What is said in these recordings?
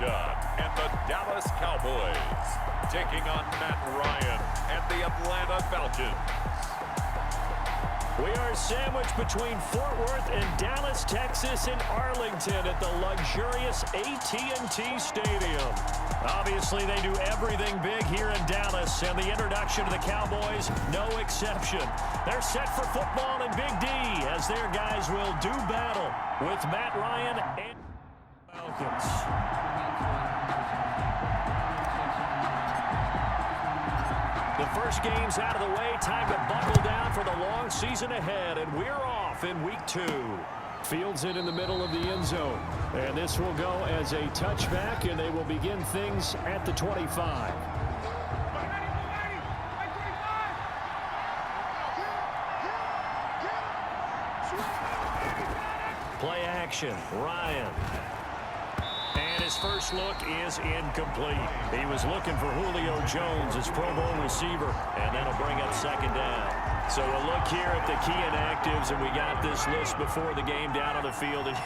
Prescott and the Dallas Cowboys taking on Matt Ryan and the Atlanta Falcons. We are sandwiched between Fort Worth and Dallas, Texas, and Arlington at the luxurious AT&T Stadium. Obviously, they do everything big here in Dallas, and the introduction to the Cowboys, no exception. They're set for football and Big D as their guys will do battle with Matt Ryan and Falcons. The first game's out of the way. Time to buckle down for the long season ahead, and we're off in week 2. Fields it in the middle of the end zone, and this will go as a touchback, and they will begin things at the 25. Play action, Ryan. And his first look is incomplete. He was looking for Julio Jones, his Pro Bowl receiver, and that'll bring up second down. So we'll look here at the key inactives, and we got this list before the game down on the field. And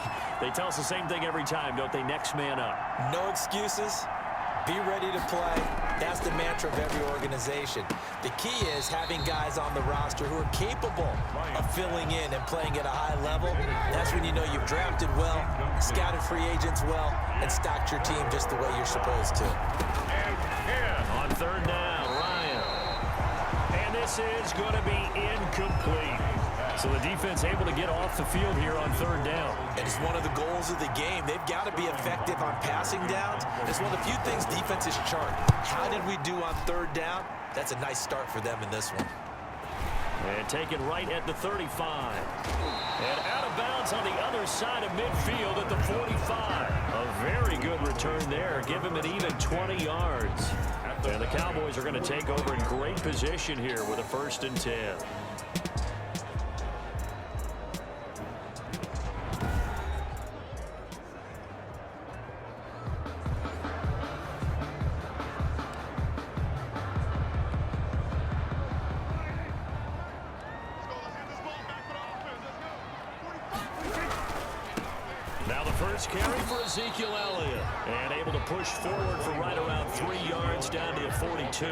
they tell us the same thing every time, don't they? Next man up. No excuses. Be ready to play. That's the mantra of every organization. The key is having guys on the roster who are capable of filling in and playing at a high level. That's when you know you've drafted well, scouted free agents well, and stocked your team just the way you're supposed to. On third down, Ryan. And this is going to be incomplete. So the defense able to get off the field here on third down. And it's one of the goals of the game. They've got to be effective on passing downs. It's one of the few things defenses chart. How did we do on third down? That's a nice start for them in this one. And taken right at the 35. And out of bounds on the other side of midfield at the 45. A very good return there. Give him an even 20 yards. And the Cowboys are going to take over in great position here with a 1st and 10. Now the first carry for Ezekiel Elliott. And able to push forward for right around 3 yards down to the 42.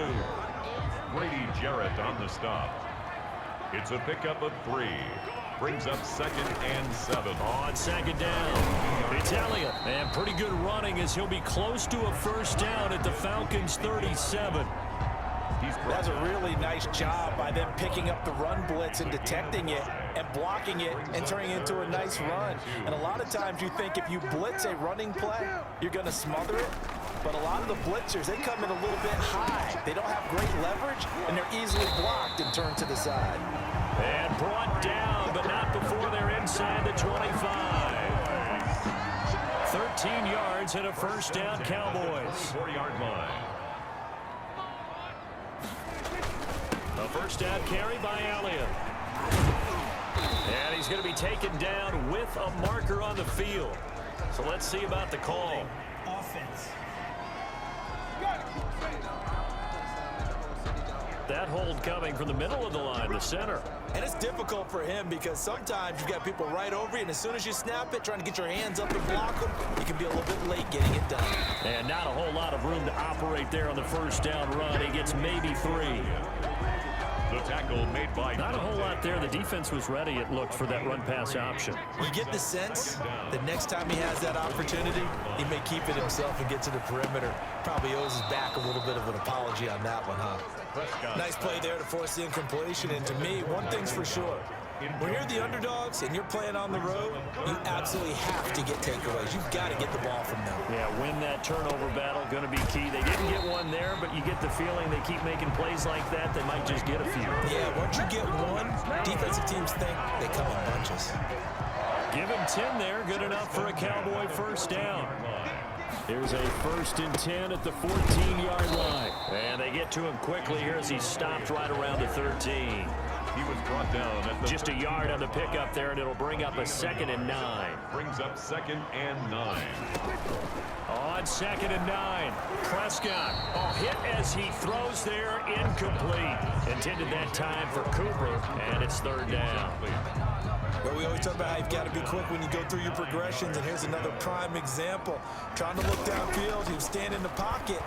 Grady Jarrett on the stop. It's a pickup of 3. Brings up 2nd and 7. On second down, it's Elliott. And pretty good running as he'll be close to a 1st down at the Falcons' 37. That's a really nice job by them picking up the run blitz and detecting it and blocking it and turning it into a nice run. And a lot of times you think if you blitz a running play, you're going to smother it. But a lot of the blitzers, they come in a little bit high. They don't have great leverage, and they're easily blocked and turned to the side. And brought down, but not before they're inside the 25. 13 yards and a 1st down, Cowboys. 4-yard line. A 1st down carry by Elliott. And he's going to be taken down with a marker on the field. So let's see about the call. Offense. That hold coming from the middle of the line, the center. And it's difficult for him because sometimes you've got people right over you, and as soon as you snap it, trying to get your hands up and block them, you can be a little bit late getting it done. And not a whole lot of room to operate there on the 1st down run. He gets maybe 3. The tackle made by Not a whole lot there. The defense was ready, it looked, for that run-pass option. You get the sense that next time he has that opportunity, he may keep it himself and get to the perimeter. Probably owes his back a little bit of an apology on that one, huh? Nice play there to force the incompletion. And to me, one thing's for sure. When you're the underdogs and you're playing on the road, you absolutely have to get takeaways. You've got to get the ball from them. Yeah, win that turnover battle, going to be key. They didn't get one there, but you get the feeling they keep making plays like that, they might just get a few. Yeah, once you get one, defensive teams think they come in bunches. Give him 10 there, good enough for a Cowboy 1st down. Here's a 1st and 10 at the 14-yard line. And they get to him quickly here as he stopped right around the 13. He was brought down at just a yard on the pickup there, and it'll bring up a 2nd and 9. Brings up 2nd and 9. On 2nd and 9, Prescott. Oh, hit as he throws there, incomplete. Intended that time for Cooper, and it's 3rd down. Well, we always talk about how you've got to be quick when you go through your progressions, and here's another prime example. Trying to look downfield, he was standing in the pocket,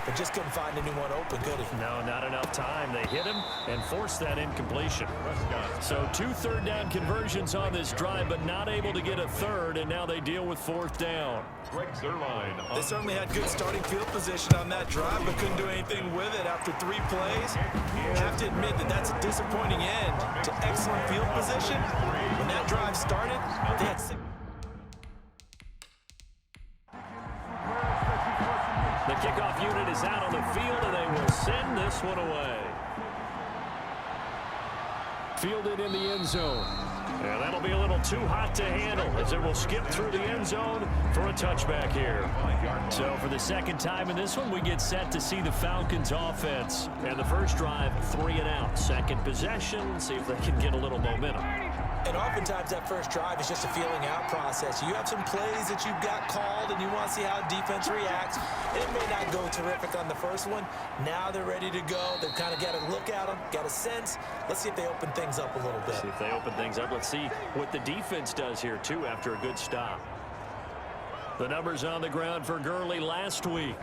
but just couldn't find anyone open, could he? No, not enough time. They hit him and forced that incompletion. So 2 third-down conversions on this drive, but not able to get a third, and now they deal with 4th down. They certainly had good starting field position on that drive, but couldn't do anything with it after 3 plays. Have to admit that that's a disappointing end to excellent field position. When that drive started, they had 6. The kickoff unit is out on the field, and they will send this one away. Fielded in the end zone. And that'll be a little too hot to handle as it will skip through the end zone for a touchback here. So for the second time in this one, we get set to see the Falcons offense. And the first drive, 3 and out. Second possession, see if they can get a little momentum. And oftentimes that first drive is just a feeling out process. You have some plays that you've got called and you want to see how defense reacts. It may not go terrific on the first one. Now they're ready to go. They've kind of got to look at them, got a sense. Let's see if they open things up a little bit. See if they open things up. Let's see what the defense does here, too, after a good stop. The numbers on the ground for Gurley last week.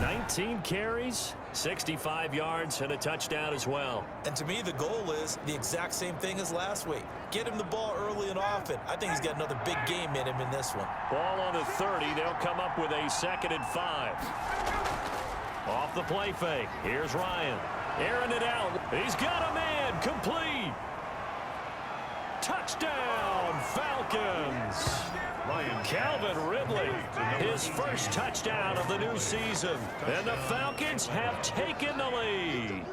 19 carries, 65 yards, and a touchdown as well. And to me, the goal is the exact same thing as last week. Get him the ball early and often. I think he's got another big game in him in this one. Ball on the 30. They'll come up with a 2nd and 5. Off the play fake. Here's Ryan. Airing it out. He's got a man. Complete. Touchdown, Falcons. Calvin Ridley, his first touchdown of the new season. And the Falcons have taken the lead.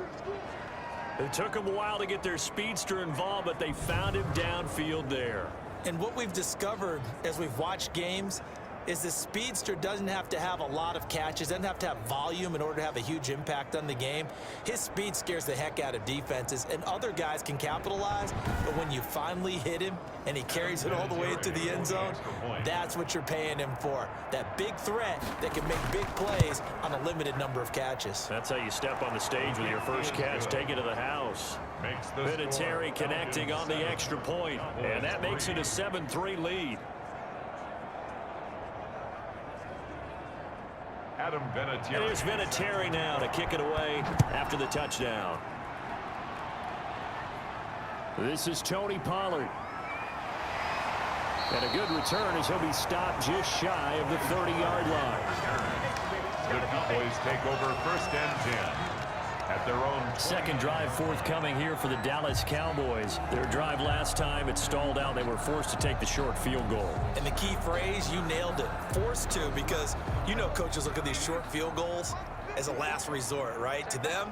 It took them a while to get their speedster involved, but they found him downfield there. And what we've discovered as we've watched games is the speedster doesn't have to have a lot of catches, doesn't have to have volume in order to have a huge impact on the game. His speed scares the heck out of defenses, and other guys can capitalize, but when you finally hit him and he carries it all the way into the end zone, that's what you're paying him for. That big threat that can make big plays on a limited number of catches. That's how you step on the stage with your first catch. Take it to the house. Vinatieri connecting on the extra point, and that makes it a 7-3 lead. Here's Vinatieri now to kick it away after the touchdown. This is Tony Pollard. And a good return as he'll be stopped just shy of the 30-yard line. The Cowboys take over 1st and 10. At their own second drive forthcoming here for the Dallas Cowboys. Their drive last time, it stalled out. They were forced to take the short field goal. And the key phrase, you nailed it. Forced to, because you know coaches look at these short field goals as a last resort, right? To them,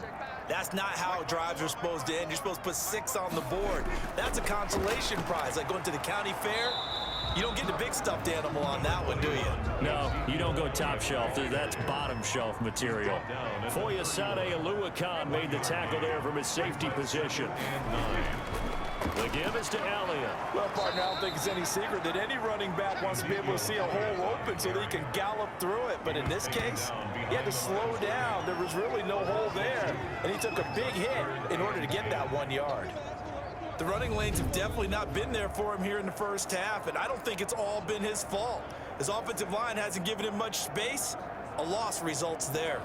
that's not how drives are supposed to end. You're supposed to put 6 on the board. That's a consolation prize, like going to the county fair. You don't get the big stuffed animal on that one, do you? No, you don't go top shelf. That's bottom shelf material. Foyesade Aluakan made the tackle there from his safety position. The give is to Elliott. Well, partner, I don't think it's any secret that any running back wants to be able to see a hole open so that he can gallop through it. But in this case, he had to slow down. There was really no hole there, and he took a big hit in order to get that 1 yard. The running lanes have definitely not been there for him here in the first half, and I don't think it's all been his fault. His offensive line hasn't given him much space. A loss results there.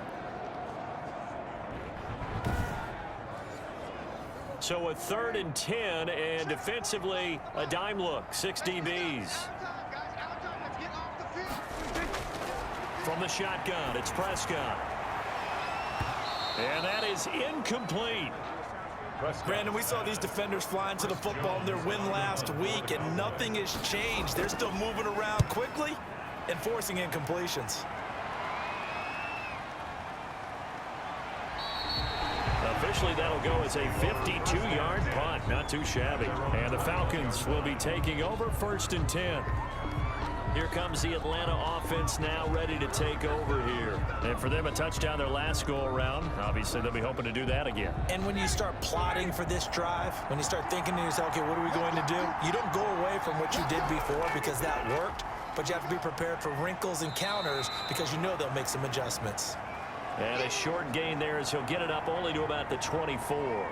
So a 3rd and 10, and defensively, a dime look, 6 DBs. From the shotgun, it's Prescott. And that is incomplete. Brandon, we saw these defenders flying to the football in their win last week, and nothing has changed. They're still moving around quickly and forcing incompletions. Officially, that'll go as a 52-yard punt. Not too shabby. And the Falcons will be taking over 1st and 10. Here comes the Atlanta offense now ready to take over here. And for them, a touchdown their last go-around. Obviously, they'll be hoping to do that again. And when you start plotting for this drive, when you start thinking to yourself, okay, what are we going to do? You don't go away from what you did before because that worked, but you have to be prepared for wrinkles and counters because you know they'll make some adjustments. And a short gain there as he'll get it up only to about the 24.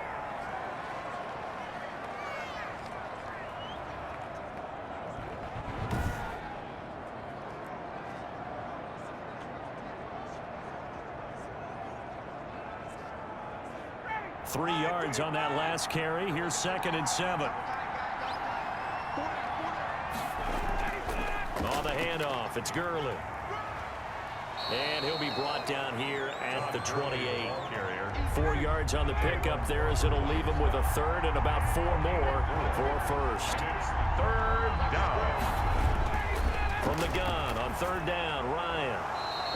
3 yards on that last carry. Here's 2nd and 7. On the handoff, it's Gurley. And he'll be brought down here at the 28. 4 yards on the pickup there as it'll leave him with a 3rd and about 4 more for first. 3rd down. From the gun on 3rd down, Ryan.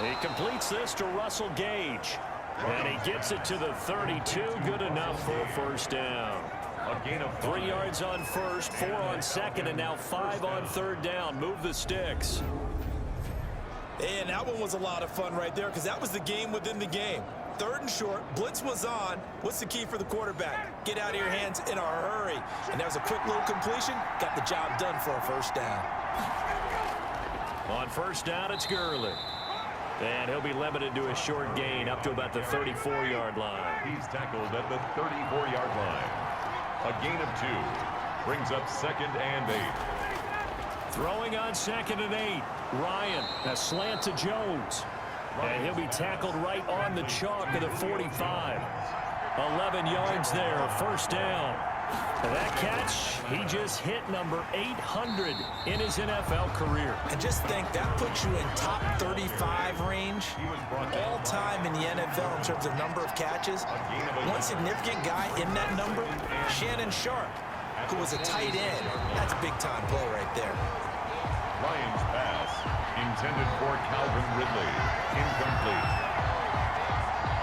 He completes this to Russell Gage. And he gets it to the 32. Good enough for a first down. A gain of 3 yards on first, 4 on 2nd, and now 5 on 3rd down. Move the sticks. And that one was a lot of fun right there because that was the game within the game. 3rd and short, blitz was on. What's the key for the quarterback? Get out of your hands in a hurry. And that was a quick little completion. Got the job done for a first down. On first down, it's Gurley. And he'll be limited to a short gain up to about the 34-yard line. He's tackled at the 34-yard line. A gain of 2. Brings up 2nd and 8. Throwing on 2nd and 8. Ryan, a slant to Jones. And he'll be tackled right on the chalk of the 45. 11 yards there, first down. And that catch, he just hit number 800 in his NFL career. And just think, that puts you in top 35 range all time in the NFL in terms of number of catches. One significant guy in that number, Shannon Sharp, who was a tight end. That's a big-time play right there. Lions pass intended for Calvin Ridley. Incomplete.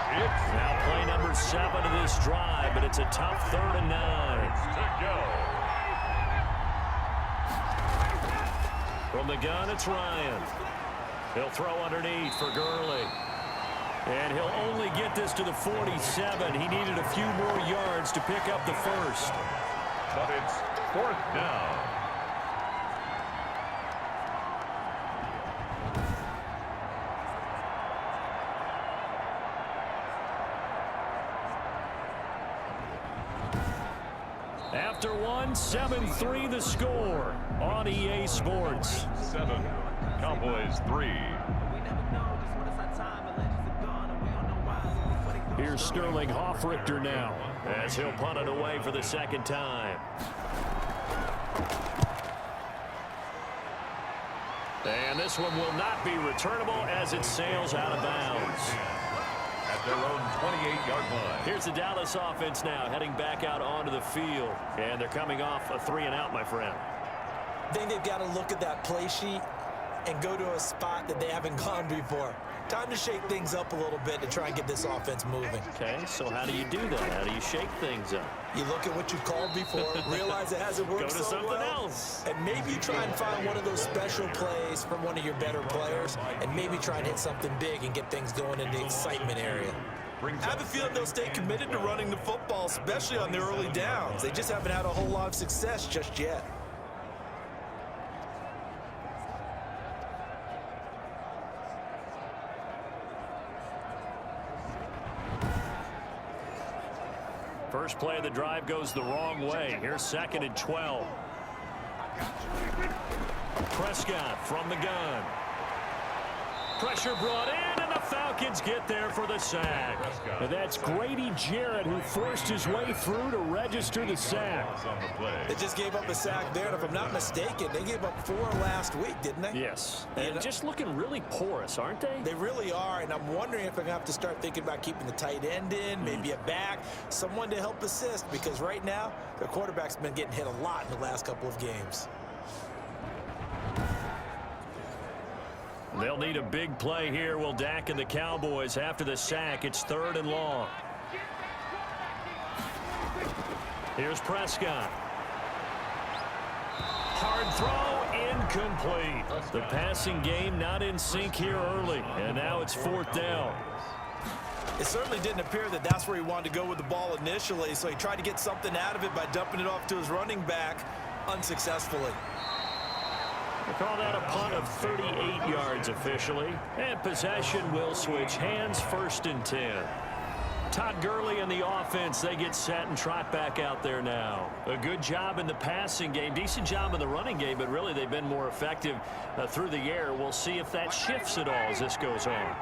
It's now play number 7 of this drive, but it's a tough 3rd and 9. to go. From the gun, it's Ryan. He'll throw underneath for Gurley. And he'll only get this to the 47. He needed a few more yards to pick up the first. But it's 4th down. After 1, 7-3 the score on EA Sports. 7, Cowboys 3. Here's Sterling Hoffrichter now as he'll punt it away for the 2nd time. And this one will not be returnable as it sails out of bounds. At their own 28-yard line. Here's the Dallas offense now heading back out onto the field. And they're coming off a 3-and-out, my friend. I think they've got to look at that play sheet and go to a spot that they haven't gone before. Time to shake things up a little bit to try and get this offense moving. Okay, so how do you do that? How do you shake things up? You look at what you've called before, realize it hasn't worked Go to so something well, else. and maybe you try and find one of those special plays from one of your better players, and maybe try and hit something big and get things going in the excitement area. I have a feeling they'll stay committed to running the football, especially on the early downs. They just haven't had a whole lot of success just yet. First play of the drive goes the wrong way. Here's 2nd and 12. Prescott from the gun. Pressure brought in, and the Falcons get there for the sack. And that's Grady Jarrett who forced his way through to register the sack. They just gave up a sack there, and if I'm not mistaken, they gave up 4 last week, didn't they? Yes, and just looking really porous, aren't they? They really are, and I'm wondering if they're going to have to start thinking about keeping the tight end in, maybe a back, someone to help assist, because right now, their quarterback's been getting hit a lot in the last couple of games. They'll need a big play here. Will Dak and the Cowboys after the sack. It's 3rd and long. Here's Prescott. Hard throw, incomplete. The passing game not in sync here early, and now it's 4th down. It certainly didn't appear that that's where he wanted to go with the ball initially, so he tried to get something out of it by dumping it off to his running back unsuccessfully. They call that a punt of 38 yards officially. And possession will switch hands, 1st and 10. Todd Gurley and the offense, they get set and trot back out there now. A good job in the passing game, decent job in the running game, but really they've been more effective through the air. We'll see if that shifts at all as this goes on.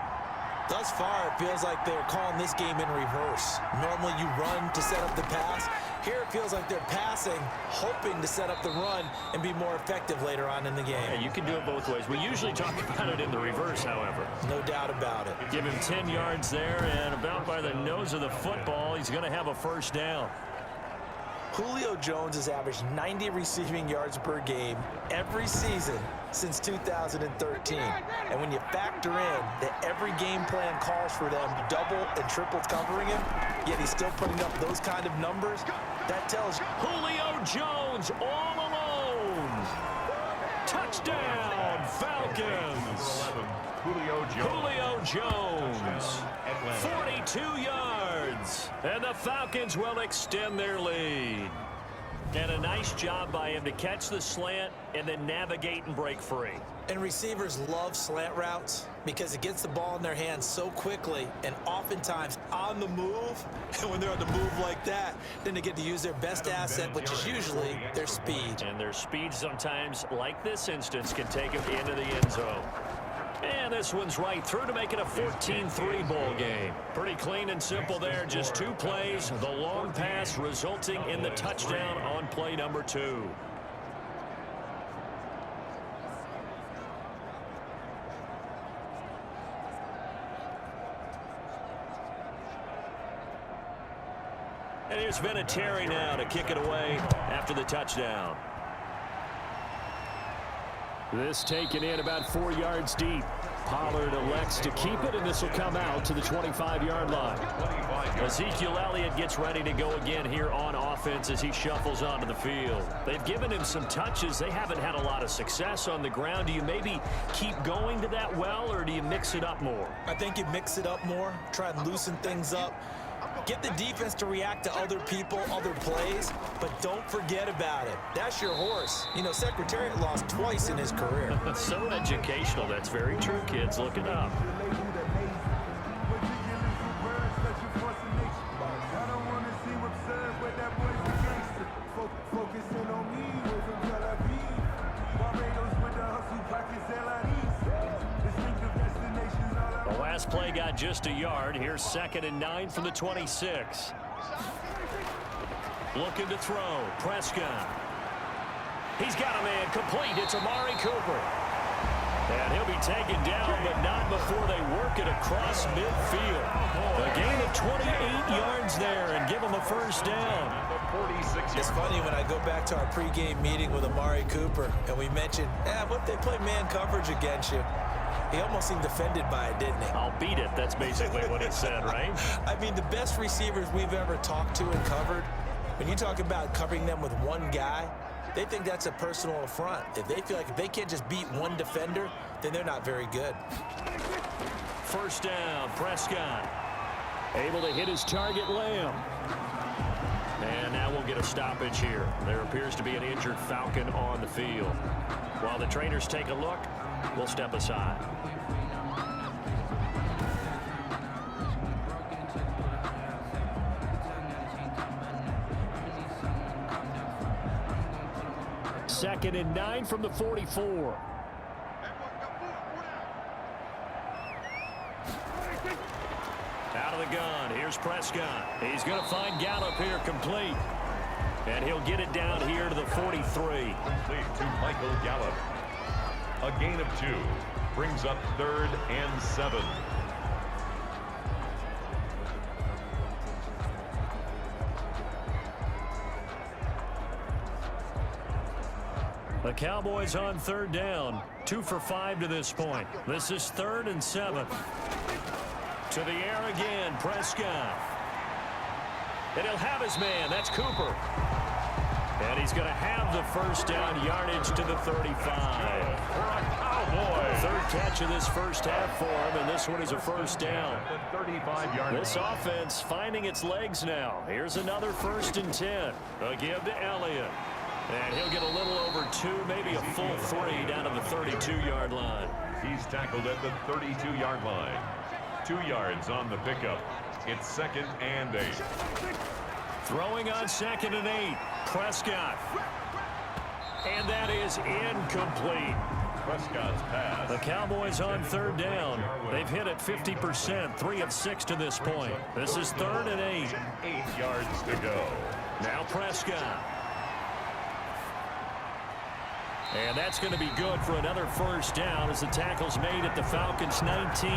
Thus far, it feels like they're calling this game in reverse. Normally you run to set up the pass. Here it feels like they're passing, hoping to set up the run and be more effective later on in the game. Yeah, you can do it both ways. We usually talk about it in the reverse, however. No doubt about it. Give him 10 yards there, and about by the nose of the football, he's going to have a first down. Julio Jones has averaged 90 receiving yards per game every season since 2013. And when you factor in that every game plan calls for them double and triple covering him, yet he's still putting up those kind of numbers, that tells you Julio Jones all alone. Touchdown, Falcons. Julio Jones, 42 yards, and the Falcons will extend their lead. And a nice job by him to catch the slant and then navigate and break free. And receivers love slant routes because it gets the ball in their hands so quickly and oftentimes on the move. And when they're on the move like that, then they get to use their best asset, which is usually their speed. And their speed sometimes, like this instance, can take them into the end zone. And this one's right through to make it a 14-3 ball game. Pretty clean and simple there. Just 2 plays. The long pass resulting in the touchdown on play number 2. And here's Vinatieri now to kick it away after the touchdown. This taken in about 4 yards deep. Pollard elects to keep it, and this will come out to the 25-yard line. Ezekiel Elliott gets ready to go again here on offense as he shuffles onto the field. They've given him some touches. They haven't had a lot of success on the ground. Do you maybe keep going to that well, or do you mix it up more? I think you mix it up more, try and loosen things up. Get the defense to react to other people, other plays, but don't forget about it. That's your horse. You know, Secretariat lost twice in his career. So educational. That's very true, kids. Look it up. Last play got just a yard. Here's 2nd and 9 from the 26. Looking to throw. Prescott. He's got a man complete. It's Amari Cooper. And he'll be taken down, but not before they work it across midfield. A gain of 28 yards there and give him a first down. It's funny when I go back to our pregame meeting with Amari Cooper and we mentioned, what if they play man coverage against you? He almost seemed offended by it, didn't he? I'll beat it. That's basically what he said, right? I mean, the best receivers we've ever talked to and covered, when you talk about covering them with one guy, they think that's a personal affront. If they feel like if they can't just beat one defender, then they're not very good. First down, Prescott. Able to hit his target, Lamb. And now we'll get a stoppage here. There appears to be an injured Falcon on the field. While the trainers take a look, we'll step aside. Second and 9 from the 44. Out of the gun. Here's Prescott. He's going to find Gallup here complete. And he'll get it down here to the 43. Complete to Michael Gallup. A gain of 2. Brings up 3rd and 7. The Cowboys on 3rd down. 2 for 5 to this point. This is 3rd and 7. To the air again, Prescott. And he'll have his man. That's Cooper. And he's going to have the first down, yardage to the 35. For a Cowboy. 3rd catch of this first half for him, and this one is a first down. The 35-yard line. This offense finding its legs now. Here's another 1st and 10. A give to Elliott. And he'll get a little over 2, maybe a full 3 down to the 32-yard line. He's tackled at the 32-yard line. 2 yards on the pickup. It's 2nd and 8. Throwing on 2nd and 8. Prescott. And that is incomplete. Prescott's pass. The Cowboys on third down. They've hit it 50%, 3 of 6 to this point. This is 3rd and 8. 8 yards to go. Now Prescott. And that's going to be good for another first down as the tackle's made at the Falcons' 19.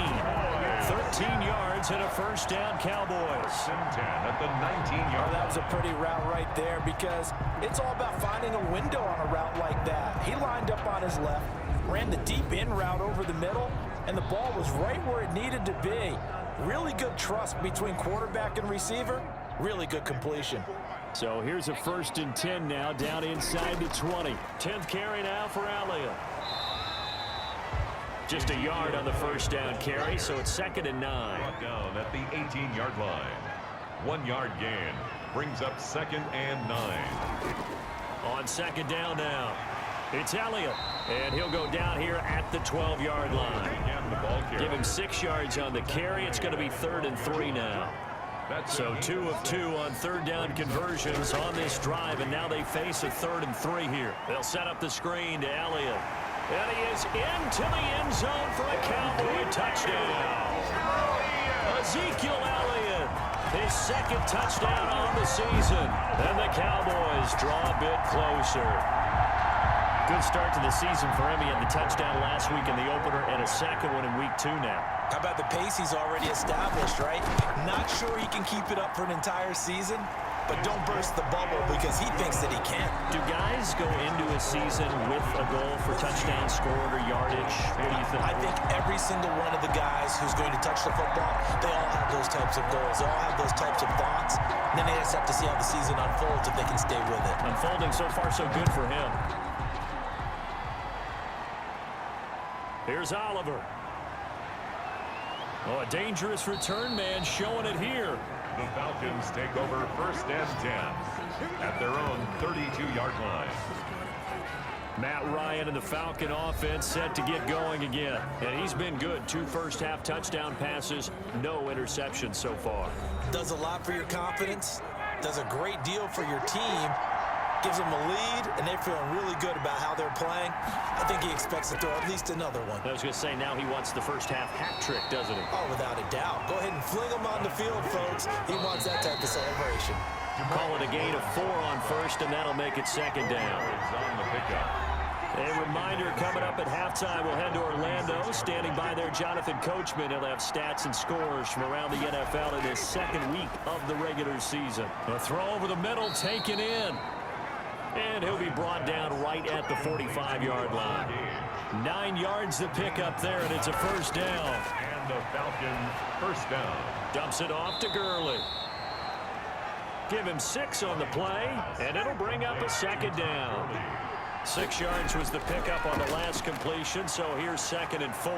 13 yards and a first down, Cowboys. 10 at the 19-yard. That was a pretty route right there because it's all about finding a window on a route like that. He lined up on his left, ran the deep in route over the middle, and the ball was right where it needed to be. Really good trust between quarterback and receiver. Really good completion. So here's a 1st and 10 now, down inside the 20. 10th carry now for Elliott. Just a yard on the first down carry, so it's 2nd and 9. Down at the 18-yard line. 1 yard gain brings up 2nd and 9. On 2nd down now, it's Elliott, and he'll go down here at the 12-yard line. Give him 6 yards on the carry. It's going to be 3rd and 3 now. So 2 of 2 on third down conversions on this drive, and now they face a 3rd and 3 here. They'll set up the screen to Elliott. And he is into the end zone for a Cowboy touchdown. Ezekiel Elliott, his 2nd touchdown on the season. And the Cowboys draw a bit closer. Good start to the season for him. He had the touchdown last week in the opener and a 2nd one in week 2 now. How about the pace he's already established, right? Not sure he can keep it up for an entire season, but don't burst the bubble because he thinks that he can. Do guys go into a season with a goal for touchdown scored or yardage? What do you think? I think every single one of the guys who's going to touch the football, they all have those types of goals. They all have those types of thoughts. And then they just have to see how the season unfolds if they can stay with it. Unfolding so far so good for him. Here's Oliver. Oh, a dangerous return man showing it here. The Falcons take over 1st and 10 at their own 32-yard line. Matt Ryan and the Falcon offense set to get going again. And he's been good. 2 first-half touchdown passes, no interceptions so far. Does a lot for your confidence. Does a great deal for your team. Gives them a lead, and they're feeling really good about how they're playing. I think he expects to throw at least another one. I was going to say, now he wants the first-half hat trick, doesn't he? Oh, without a doubt. Go ahead and fling him on the field, folks. He wants that type of celebration. Call it a gain of 4 on first, and that'll make it 2nd down. On the pickup. A reminder coming up at halftime, we'll head to Orlando. Standing by there, Jonathan Coachman. He'll have stats and scores from around the NFL in his 2nd week of the regular season. A throw over the middle, taken in. And he'll be brought down right at the 45-yard line. 9 yards to pick up there, and it's a first down. And the Falcons first down. Dumps it off to Gurley. Give him 6 on the play, and it'll bring up a 2nd down. 6 yards was the pickup on the last completion, so here's 2nd and 4.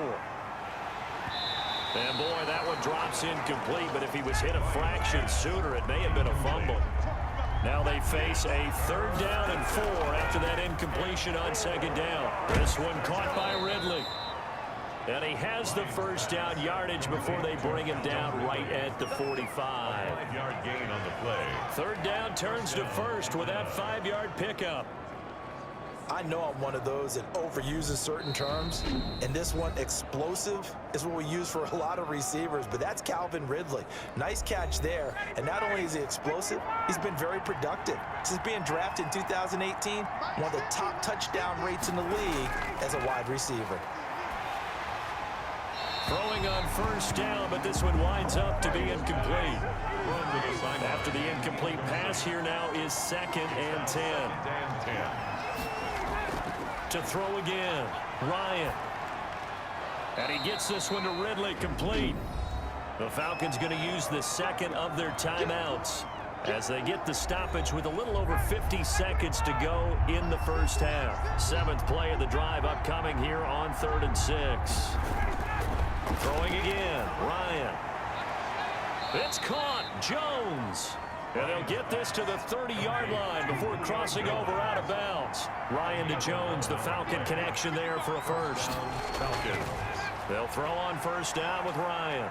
And boy, that one drops incomplete, but if he was hit a fraction sooner, it may have been a fumble. Now they face a 3rd down and 4 after that incompletion on 2nd down. This one caught by Ridley. And he has the first down yardage before they bring him down right at the 45. 5-yard gain on the play. 3rd down turns to first with that 5-yard pickup. I know I'm one of those that overuses certain terms, and this one, explosive, is what we use for a lot of receivers, but that's Calvin Ridley. Nice catch there, and not only is he explosive, he's been very productive. Since being drafted in 2018, one of the top touchdown rates in the league as a wide receiver. Throwing on first down, but this one winds up to be incomplete. After the incomplete pass, here now is 2nd and 10. To throw again, Ryan. And he gets this one to Ridley, complete. The Falcons going to use the 2nd of their timeouts as they get the stoppage with a little over 50 seconds to go in the first half. 7th play of the drive upcoming here on 3rd and 6. Throwing again, Ryan. It's caught, Jones. And they'll get this to the 30-yard line before crossing over out of bounds. Ryan to Jones, the Falcon connection there for a first. Falcons. They'll throw on first down with Ryan.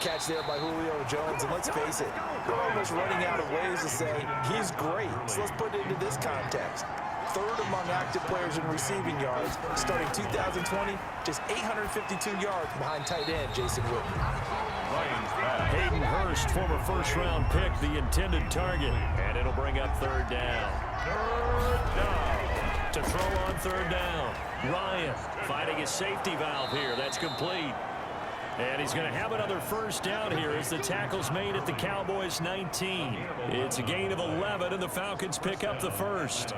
Catch there by Julio Jones, and let's face it, we're almost running out of ways to say he's great. So let's put it into this context. third among active players in receiving yards. Starting 2020, just 852 yards behind tight end Jason Witten. Hayden Hurst, former first-round pick, the intended target. And it'll bring up third down. Third down. To throw on third down. Ryan finding his safety valve here. That's complete. And he's going to have another first down here as the tackle's made at the Cowboys 19. It's a gain of 11, and the Falcons pick up the first.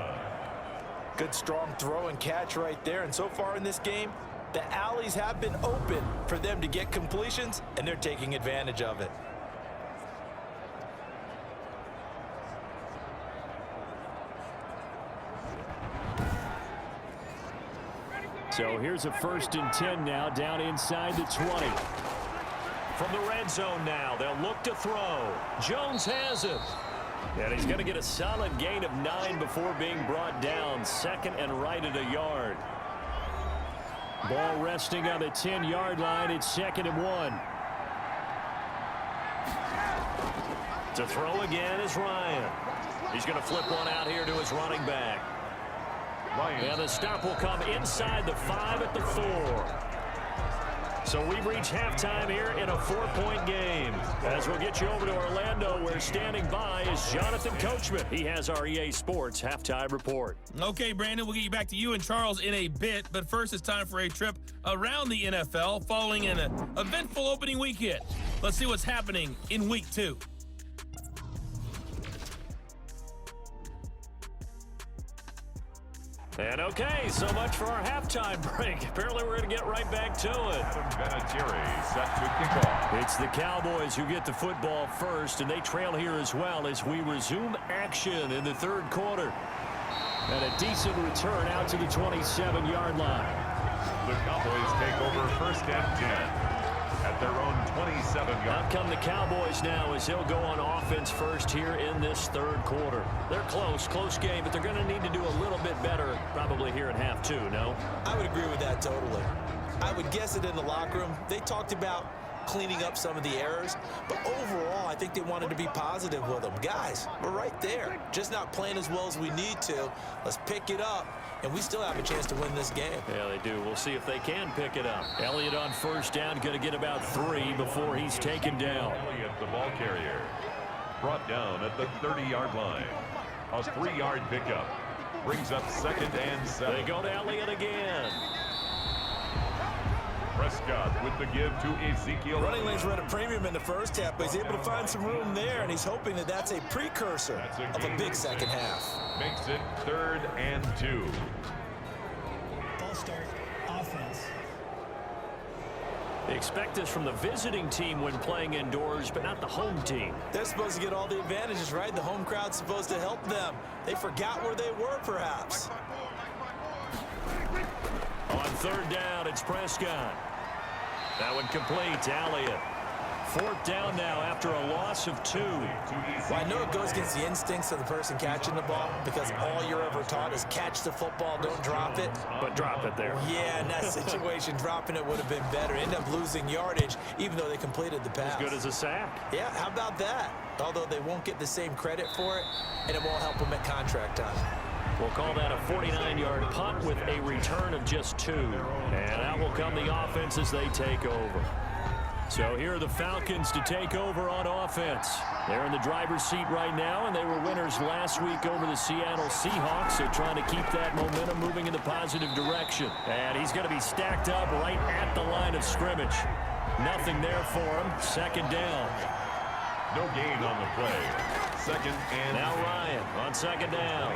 Good strong throw and catch right there. And so far in this game, the alleys have been open for them to get completions, and they're taking advantage of it. So here's a 1st and 10 now, down inside the 20. From the red zone now, they'll look to throw. Jones has it. And he's going to get a solid gain of 9 before being brought down. 2nd and right at a yard. Ball resting on the 10-yard line. It's 2nd and 1. To throw again is Ryan. He's going to flip one out here to his running back. And the stop will come inside the 5 at the 4. So we've reached halftime here in a 4-point game. As we'll get you over to Orlando, where standing by is Jonathan Coachman. He has our EA Sports halftime report. Okay, Brandon, we'll get you back to you and Charles in a bit. But first, it's time for a trip around the NFL following an eventful opening weekend. Let's see what's happening in Week 2. And okay, so much for our halftime break. Apparently we're going to get right back to it. Set to kick off. It's the Cowboys who get the football first, and they trail here as well as we resume action in the 3rd quarter. And a decent return out to the 27-yard line. The Cowboys take over 1st and 10. At their own 27-yard. Out come the Cowboys now as they'll go on offense first here in this 3rd quarter. They're close game, but they're going to need to do a little bit better probably here in half 2, no? I would agree with that totally. I would guess it in the locker room. They talked about cleaning up some of the errors, but overall, I think they wanted to be positive with them. Guys, we're right there. Just not playing as well as we need to. Let's pick it up, and we still have a chance to win this game. Yeah, they do. We'll see if they can pick it up. Elliott on 1st down, going to get about 3 before he's taken down. Elliott, the ball carrier, brought down at the 30-yard line. A 3-yard pickup brings up 2nd and 7. They go to Elliott again. Prescott with the give to Ezekiel. Running lanes were at a premium in the first half, but he's able to find some room there, and he's hoping that that's a precursor of a big second half. Makes it 3rd and 2. Ball start, offense. They expect this from the visiting team when playing indoors, but not the home team. They're supposed to get all the advantages, right? The home crowd's supposed to help them. They forgot where they were, perhaps. On 3rd down, it's Prescott. That one complete to Elliott. 4th down now after a loss of 2. Well, I know it goes against the instincts of the person catching the ball because all you're ever taught is catch the football, don't drop it. But drop it there. Yeah, in that situation, dropping it would have been better. End up losing yardage, even though they completed the pass. As good as a sack. Yeah, how about that? Although they won't get the same credit for it, and it won't help them at contract time. We'll call that a 49-yard punt with a return of just 2. And out will come the offense as they take over. So here are the Falcons to take over on offense. They're in the driver's seat right now, and they were winners last week over the Seattle Seahawks. They're trying to keep that momentum moving in the positive direction. And he's going to be stacked up right at the line of scrimmage. Nothing there for him. 2nd down. No gain on the play. 2nd and now Ryan on 2nd down.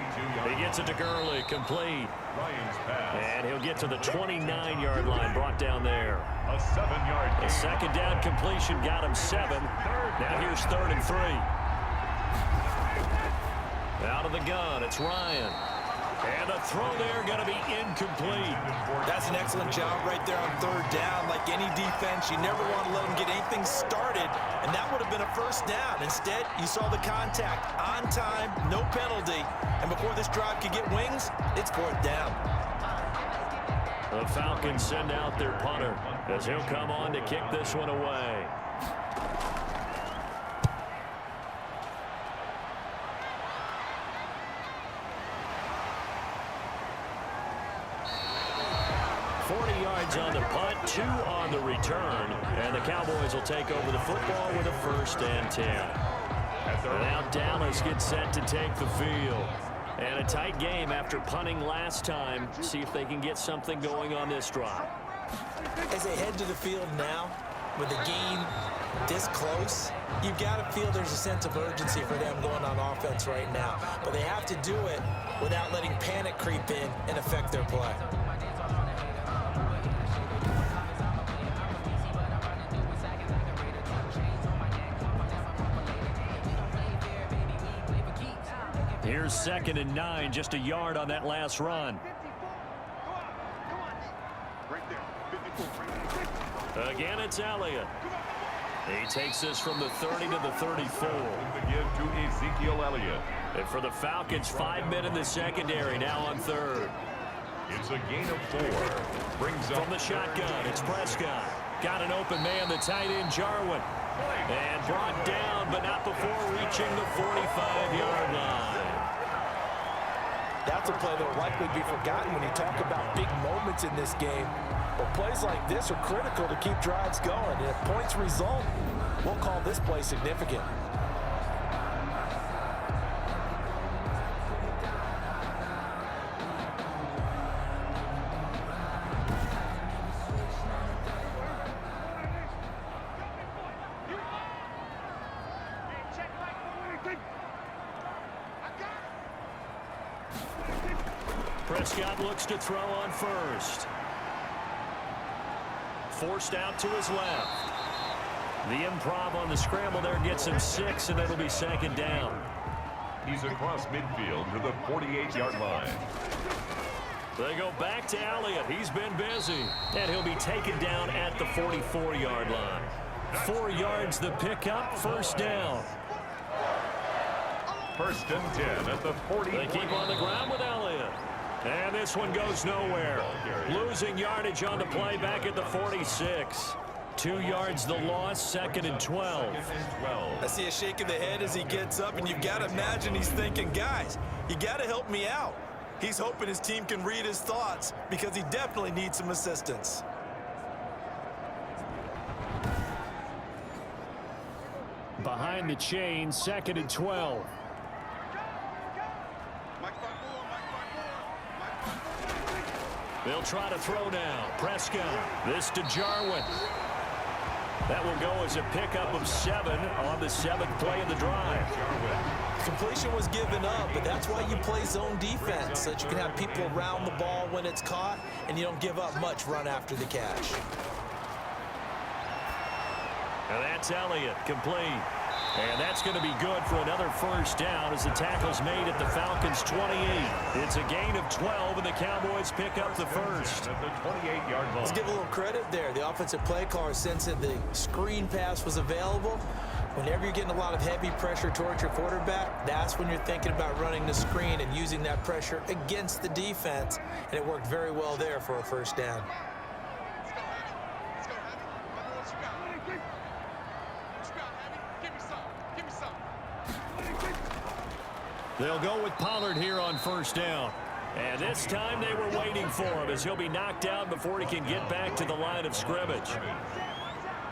He gets it to Gurley, complete. Ryan's pass. And he'll get to the 29-yard line, brought down there. A 7-yard The 2nd down completion got him 7. Now here's 3rd and 3. Out of the gun, it's Ryan. And the throw there going to be incomplete. That's an excellent job right there on 3rd down. Like any defense, you never want to let them get anything started, and that would have been a 1st down. Instead, you saw the contact on time, no penalty, and before this drive could get wings, it's 4th down. The Falcons send out their punter as he'll come on to kick this one away. yards on the punt, 2 on the return. And the Cowboys will take over the football with a 1st and 10. Now Dallas gets set to take the field. And a tight game after punting last time. See if they can get something going on this drive. As they head to the field now, with the game this close, you've got to feel there's a sense of urgency for them going on offense right now. But they have to do it without letting panic creep in and affect their play. Here's 2nd and 9, just a yard on that last run. Again, it's Elliott. He takes this from the 30 to the 34. The give to Ezekiel Elliott. And for the Falcons, 5 men in the secondary, now on 3rd. It's a gain of 4. Brings up from the shotgun, it's Prescott. Got an open man, the tight end, Jarwin. And brought down, but not before reaching the 45-yard line. That's a play that will likely be forgotten when you talk about big moments in this game. But plays like this are critical to keep drives going. And if points result, we'll call this play significant. Prescott looks to throw on 1st. Forced out to his left. The improv on the scramble there gets him 6, and it'll be 2nd down. He's across midfield to the 48-yard line. They go back to Elliott. He's been busy. And he'll be taken down at the 44-yard line. 4 yards the pickup, 1st down. 1st and 10 at the 40. They keep on the ground with Elliott. And this one goes nowhere. Losing yardage on the play back at the 46. 2 yards the loss, 2nd and 12. I see a shake of the head as he gets up, and you've got to imagine he's thinking, guys, you got to help me out. He's hoping his team can read his thoughts because he definitely needs some assistance. Behind the chain, 2nd and 12. They'll try to throw now. Prescott. This to Jarwin. That will go as a pickup of 7 on the 7th play of the drive. Completion was given up, but that's why you play zone defense, so that you can have people around the ball when it's caught, and you don't give up much run after the catch. And that's Elliott, complete. And that's going to be good for another 1st down as the tackle's made at the Falcons' 28. It's a gain of 12, and the Cowboys pick up the 1st. At the 28-yard line. Let's give a little credit there. The offensive play caller sensed that the screen pass was available. Whenever you're getting a lot of heavy pressure towards your quarterback, that's when you're thinking about running the screen and using that pressure against the defense. And it worked very well there for a 1st down. They'll go with Pollard here on 1st down. And this time they were waiting for him as he'll be knocked out before he can get back to the line of scrimmage.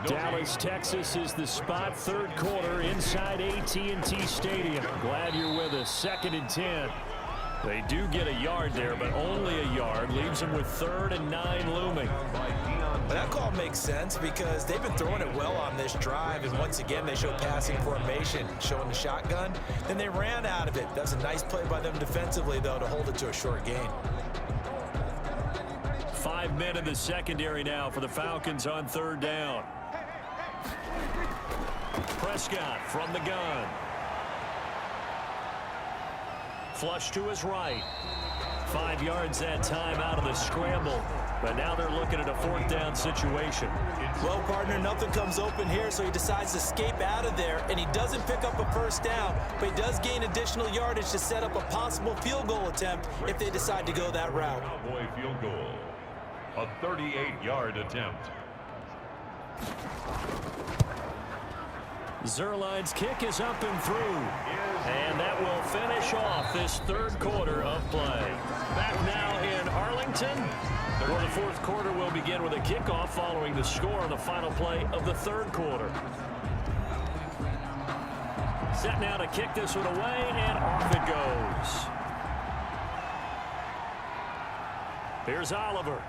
Dallas, Texas is the spot, 3rd quarter inside AT&T Stadium. Glad you're with us. 2nd and 10. They do get a yard there, but only a yard. Leaves them with 3rd and 9 looming. That call makes sense because they've been throwing it well on this drive, and once again they show passing formation, showing the shotgun. Then they ran out of it. That's a nice play by them defensively, though, to hold it to a short gain. 5 men in the secondary now for the Falcons on 3rd down. Prescott from the gun. Flush to his right. 5 yards that time out of the scramble. But now they're looking at a 4th down situation. Well, partner, nothing comes open here, so he decides to escape out of there, and he doesn't pick up a 1st down, but he does gain additional yardage to set up a possible field goal attempt if they decide to go that route. Cowboy field goal. A 38-yard attempt. Zerline's kick is up and through. And that will finish off this third quarter of play. Back now in Arlington, where the fourth quarter will begin with a kickoff following the score on the final play of the third quarter. Set now to kick this one away, and off it goes. Here's Oliver.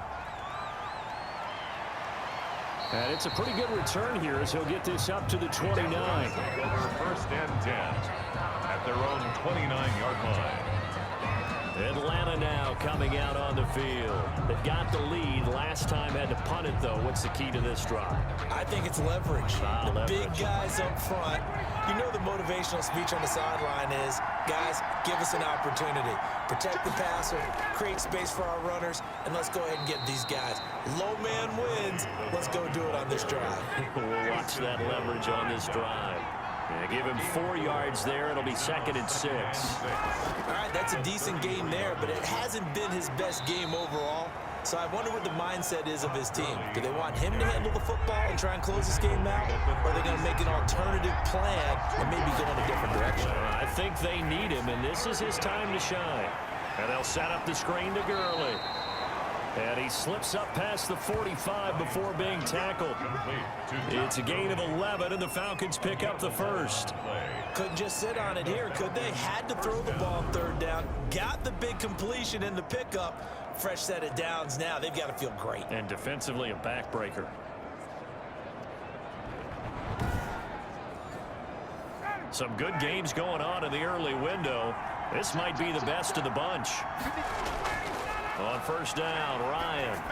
And it's a pretty good return here as he'll get this up to the 29. First and 10 at their own 29-yard line. Atlanta now coming out on the field. They've got the lead. Last time had to punt it, though. What's the key to this drive? I think it's leverage. The big guys up front. You know the motivational speech on the sideline is, guys, give us an opportunity. Protect the passer, create space for our runners, and let's go ahead and get these guys. Low man wins. Let's go do it on this drive. We'll watch that leverage on this drive. Yeah, give him 4 yards there. It'll be 2nd and 6. All right, that's a decent game there, but it hasn't been his best game overall. So I wonder what the mindset is of his team. Do they want him to handle the football and try and close this game out? Or are they going to make an alternative plan and maybe go in a different direction? I think they need him, and this is his time to shine. And they'll set up the screen to Gurley. And he slips up past the 45 before being tackled. It's a gain of 11, and the Falcons pick up the first. Couldn't just sit on it here, could they? Had to throw the ball on third down. Got the big completion in the pickup. Fresh set of downs now. They've got to feel great. And defensively, a backbreaker. Some good games going on in the early window. This might be the best of the bunch. On first down, Ryan.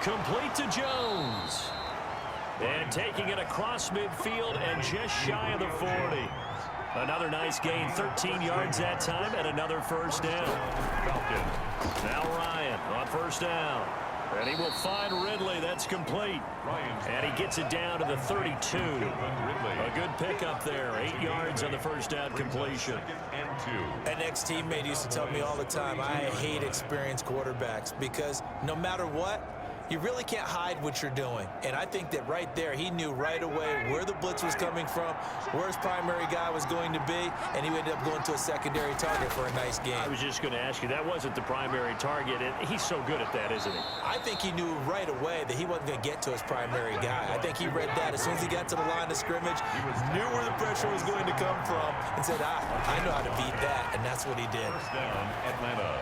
Complete to Jones. And taking it across midfield and just shy of the 40. Another nice gain, 13 yards that time, and another first down. Falcon. Now Ryan on first down. And he will find Ridley. That's complete. And he gets it down to the 32. A good pickup there. 8 yards on the first down completion. An ex-teammate used to tell me all the time, I hate experienced quarterbacks because no matter what, you really can't hide what you're doing. And I think that right there, he knew right away where the blitz was coming from, where his primary guy was going to be, and he ended up going to a secondary target for a nice game. I was just going to ask you, that wasn't the primary target, and he's so good at that, isn't he? I think he knew right away that he wasn't going to get to his primary guy. I think he read that as soon as he got to the line of scrimmage, knew where the pressure was going to come from, and said, I know how to beat that, and that's what he did. First down, Atlanta.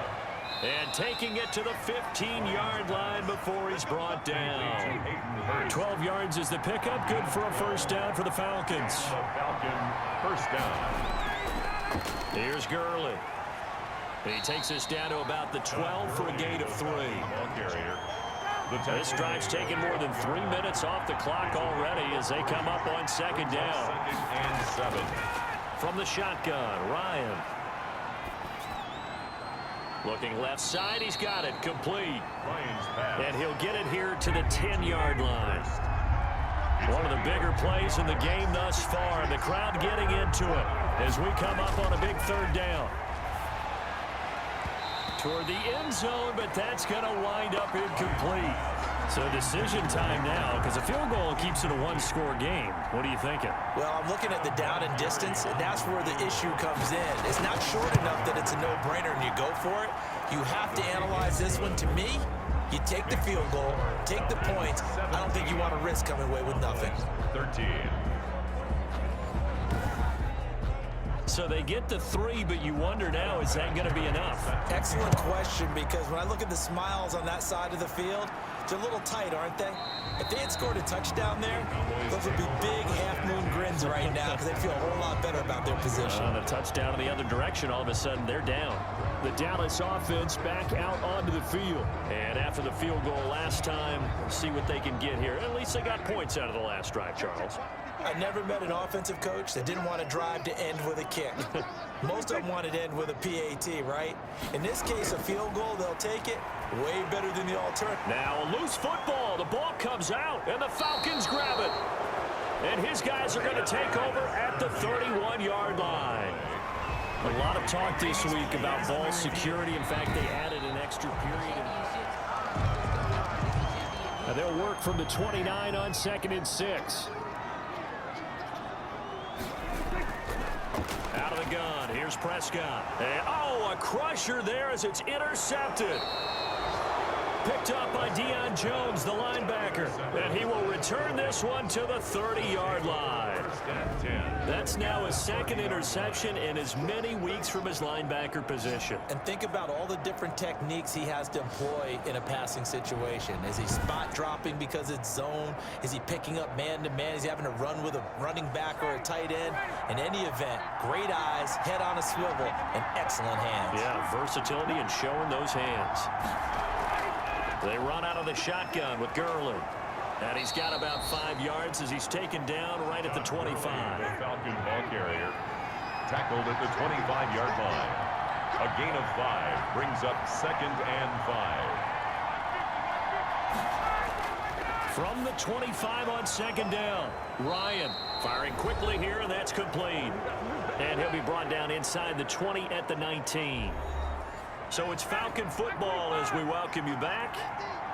And taking it to the 15-yard line before he's brought down. 12 yards is the pickup. Good for a first down for the Falcons. Falcon, first down. Here's Gurley. He takes us down to about the 12 for a gain of 3. This drive's taken more than 3 minutes off the clock already as they come up on second down. 2nd and 7. From the shotgun, Ryan. Looking left side, he's got it, complete. And he'll get it here to the 10-yard line. One of the bigger plays in the game thus far, and the crowd getting into it as we come up on a big third down. Toward the end zone, but that's going to wind up incomplete. So decision time now, because a field goal keeps it a one-score game. What are you thinking? Well, I'm looking at the down and distance, and that's where the issue comes in. It's not short enough that it's a no-brainer and you go for it. You have to analyze this one. To me, you take the field goal, take the points. I don't think you want to risk coming away with nothing. 13. So they get the 3, but you wonder now, is that going to be enough? Excellent question, because when I look at the smiles on that side of the field, they're a little tight, aren't they? If they had scored a touchdown there, those would be big half-moon grins right now because they'd feel a whole lot better about their position. On a touchdown in the other direction, all of a sudden they're down. The Dallas offense back out onto the field. And after the field goal last time, see what they can get here. At least they got points out of the last drive, Charles. I never met an offensive coach that didn't want to drive to end with a kick. Most of them wanted to end with a PAT, right? In this case, a field goal, they'll take it. Way better than the alternative. Now a loose football. The ball comes out, and the Falcons grab it. And his guys are going to take over at the 31-yard line. A lot of talk this week about ball security. In fact, they added an extra period. Now they'll work from the 29 on 2nd and 6. the gun. Here's Prescott. And, oh, a crusher there as it's intercepted. Picked up by Deion Jones, the linebacker. And he will return this one to the 30-yard line. That's now his second interception in as many weeks from his linebacker position. And think about all the different techniques he has to employ in a passing situation. Is he spot dropping because it's zone? Is he picking up man-to-man? Is he having to run with a running back or a tight end? In any event, great eyes, head on a swivel, and excellent hands. Yeah, versatility and showing those hands. They run out of the shotgun with Gurley. And he's got about 5 yards as he's taken down right at the 25. The Falcon ball carrier tackled at the 25-yard line. A gain of 5 brings up 2nd and 5. From the 25 on 2nd down. Ryan firing quickly here, and that's complete. And he'll be brought down inside the 20 at the 19. So it's Falcon football as we welcome you back.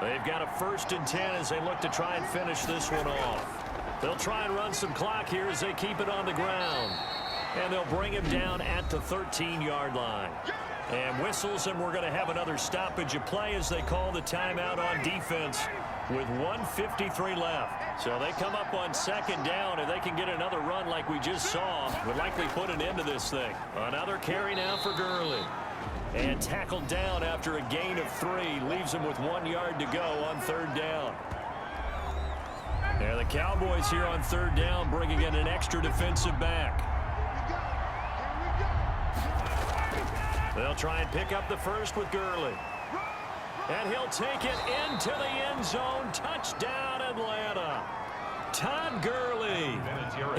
They've got a 1st and 10 as they look to try and finish this one off. They'll try and run some clock here as they keep it on the ground. And they'll bring him down at the 13-yard line. And whistles, and we're going to have another stoppage of play as they call the timeout on defense with 1:53 left. So they come up on 2nd down, and they can get another run like we just saw. Would likely put an end to this thing. Another carry now for Gurley. And tackled down after a gain of 3. Leaves him with 1 yard to go on 3rd down. And the Cowboys here on 3rd down bringing in an extra defensive back. They'll try and pick up the first with Gurley. And he'll take it into the end zone. Touchdown, Atlanta. Todd Gurley,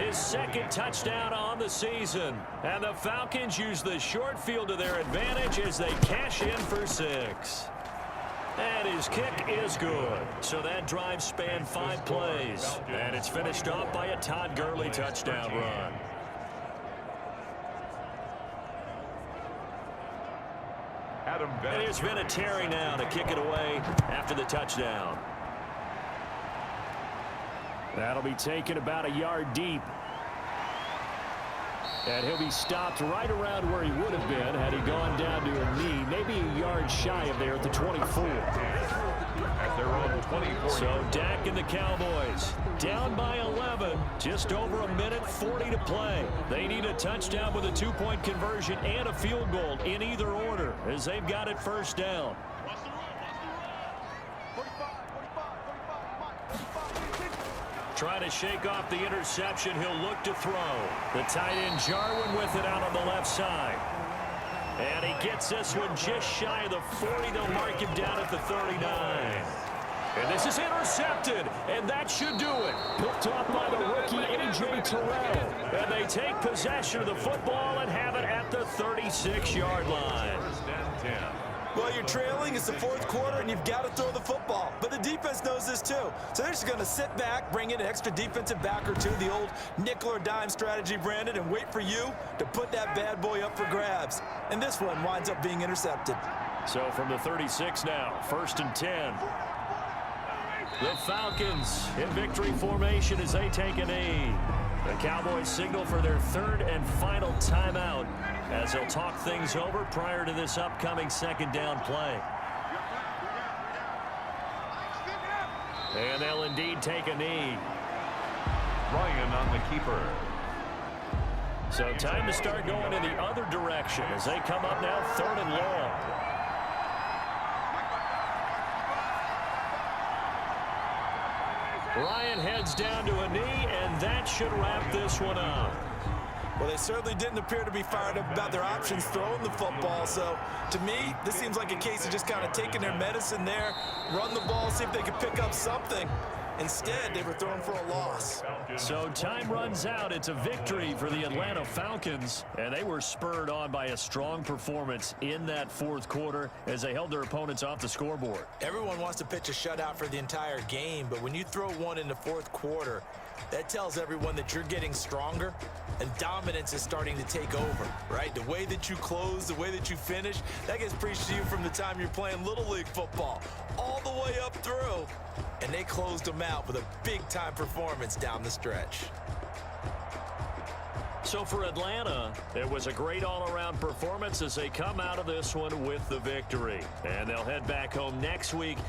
his 2nd touchdown on the season. And the Falcons use the short field to their advantage as they cash in for 6. And his kick is good. So that drive spanned 5 plays. And it's finished off by a Todd Gurley touchdown run. And here's Vinatieri now to kick it away after the touchdown. That'll be taken about a yard deep. And he'll be stopped right around where he would have been had he gone down to a knee, maybe a yard shy of there at the 24. At their own 24. So Dak and the Cowboys down by 11, just over a minute 40 to play. They need a touchdown with a 2-point conversion and a field goal in either order as they've got it 1st down. Trying to shake off the interception. He'll look to throw. The tight end Jarwin with it out on the left side. And he gets this one just shy of the 40. They'll mark him down at the 39. And this is intercepted. And that should do it. Picked off by the rookie A.J. Terrell. And they take possession of the football and have it at the 36-yard line. 1st and 10. Well, you're trailing. It's the 4th quarter, and you've got to throw the football. But the defense knows this, too. So they're just going to sit back, bring in an extra defensive back or two, the old nickel or dime strategy, Brandon, and wait for you to put that bad boy up for grabs. And this one winds up being intercepted. So from the 36 now, 1st and 10. The Falcons in victory formation as they take a knee. The Cowboys signal for their 3rd and final timeout as they'll talk things over prior to this upcoming 2nd down play. And they'll indeed take a knee. Ryan on the keeper. So time to start going in the other direction as they come up now 3rd and long. Ryan heads down to a knee, and that should wrap this one up. Well, they certainly didn't appear to be fired up about their options throwing the football. So, to me, this seems like a case of just kind of taking their medicine there, run the ball, see if they could pick up something. Instead, they were thrown for a loss. So time runs out. It's a victory for the Atlanta Falcons, and they were spurred on by a strong performance in that 4th quarter as they held their opponents off the scoreboard. Everyone wants to pitch a shutout for the entire game, but when you throw one in the 4th quarter, that tells everyone that you're getting stronger and dominance is starting to take over, right? The way that you close, the way that you finish, that gets preached to you from the time you're playing Little League football all the way up through. And they closed them out with a big-time performance down the stretch. So for Atlanta, it was a great all-around performance as they come out of this one with the victory. And they'll head back home next week to